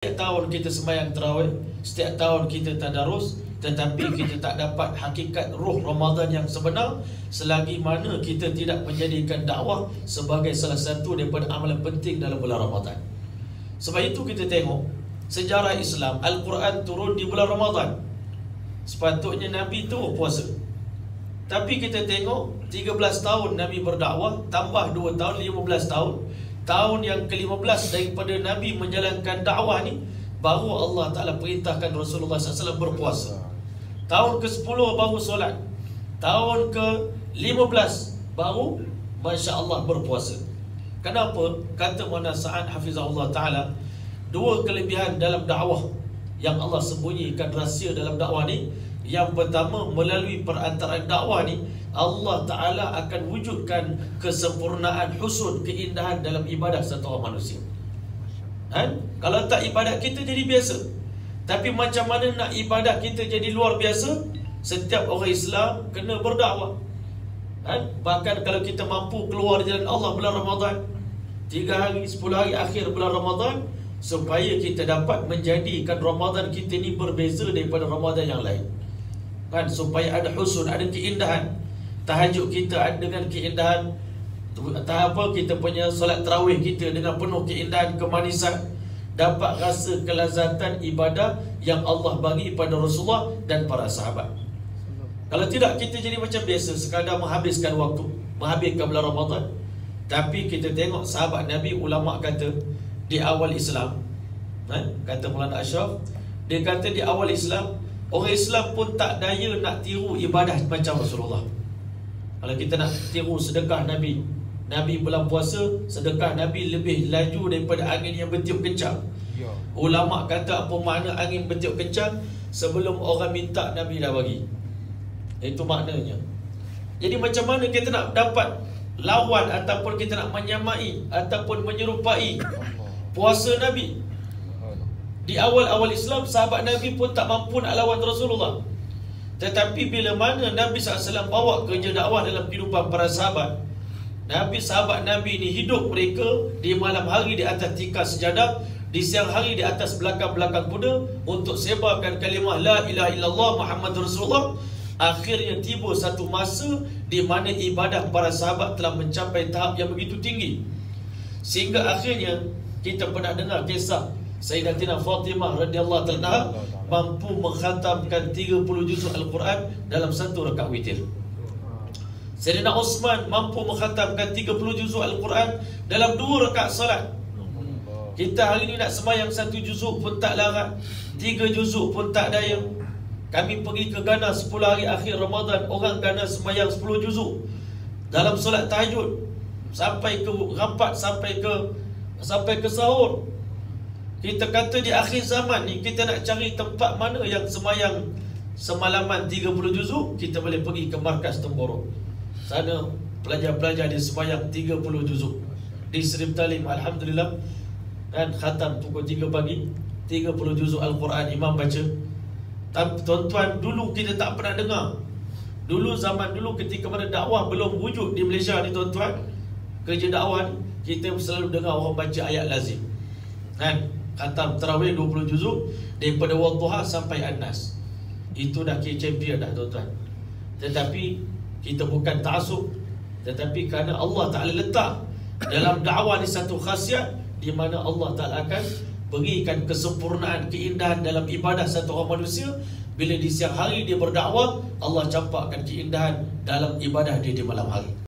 Setiap tahun kita sembahyang tarawih, setiap tahun kita tadarus, tetapi kita tak dapat hakikat ruh Ramadan yang sebenar selagi mana kita tidak menjadikan dakwah sebagai salah satu daripada amalan penting dalam bulan Ramadan. Sebab itu kita tengok sejarah Islam, Al-Quran turun di bulan Ramadan. Sepatutnya Nabi tu puasa. Tapi kita tengok 13 tahun Nabi berdakwah, tambah 2 tahun, 15 tahun. Tahun yang ke-15 daripada Nabi menjalankan dakwah ni, baru Allah Ta'ala perintahkan Rasulullah SAW berpuasa. Tahun ke-10 baru solat. Tahun ke-15 baru Masya Allah berpuasa. Kenapa? Kata Mana Sa'ad Hafizahullah Ta'ala, dua kelebihan dalam dakwah yang Allah sembunyikan rahsia dalam dakwah ni. Yang pertama, melalui perantaraan dakwah ni, Allah Ta'ala akan wujudkan kesempurnaan, husn, keindahan dalam ibadah satu orang manusia. Kalau tak, ibadat kita jadi biasa. Tapi macam mana nak ibadat kita jadi luar biasa? Setiap orang Islam kena berdakwah. Bahkan kalau kita mampu keluar jalan Allah bulan Ramadan, 3 hari, 10 hari akhir bulan Ramadan, supaya kita dapat menjadikan Ramadan kita ni berbeza daripada Ramadan yang lain. Supaya ada husn, ada keindahan. Tahajud kita ada dengan keindahan, kita punya solat tarawih kita dengan penuh keindahan, kemanisan. Dapat rasa kelazatan ibadah yang Allah bagi pada Rasulullah dan para sahabat. Kalau tidak, kita jadi macam biasa, sekadar menghabiskan waktu, menghabiskan bulan Ramadan. Tapi kita tengok sahabat Nabi, ulama kata di awal Islam, kata Maulana Ashraf, dia kata di awal Islam, orang Islam pun tak daya nak tiru ibadah macam Rasulullah. Kalau kita nak tiru sedekah Nabi, Nabi bulan puasa, sedekah Nabi lebih laju daripada angin yang bertiup kencang. Ulama kata apa makna angin bertiup kencang? Sebelum orang minta, Nabi dah bagi. Itu maknanya. Jadi macam mana kita nak dapat lawan, ataupun kita nak menyamai ataupun menyerupai puasa Nabi? Di awal-awal Islam, sahabat Nabi pun tak mampu nak lawan Rasulullah. Tetapi bila mana Nabi SAW bawa kerja dakwah dalam kehidupan para sahabat, sahabat Nabi ni hidup mereka di malam hari di atas tikar sejadah, di siang hari di atas belakang-belakang kuda untuk sebarkan kalimah La ilaha illallah Muhammad Rasulullah. Akhirnya tiba satu masa di mana ibadah para sahabat telah mencapai tahap yang begitu tinggi, sehingga akhirnya kita pernah dengar kisah Sayyidatina Fatimah radhiyallahu ta'ala mampu mengkhatamkan 30 juzuk Al-Quran dalam satu rakaat witir. Sayyidina Osman mampu mengkhatamkan 30 juzuk Al-Quran dalam 2 rakaat salat. Kita hari ni nak sembahyang 1 juzuk pun tak larat, 3 juzuk pun tak daya. Kami pergi ke Ghana 10 hari akhir Ramadan, orang Ghana sembahyang 10 juzuk dalam solat tahajud sampai ke rapat, sampai ke sahur. Kita kata di akhir zaman ni, kita nak cari tempat mana yang sembahyang semalaman 30 juzuk, kita boleh pergi ke markas Temboro. Sana pelajar-pelajar dia sembahyang 30 juzuk. Di Seri Talim, alhamdulillah, dan khatam pukul 3 pagi 30 juzuk Al-Quran imam baca. Tuan-tuan, dulu kita tak pernah dengar. Dulu, zaman dulu ketika mana dakwah belum wujud di Malaysia ni tuan-tuan, kerja dakwah ni, kita selalu dengar orang baca ayat lazim. Khatam tarawih 20 juzuk daripada Wadduha sampai An-Nas. Itu dah kira champion dah tuan-tuan. Tetapi kita bukan ta'asub, tetapi kerana Allah Ta'ala letak dalam dakwah ni satu khasiat di mana Allah Ta'ala akan berikan kesempurnaan, keindahan dalam ibadah satu orang manusia. Bila di siang hari dia berdakwah, Allah campakkan keindahan dalam ibadah dia di malam hari.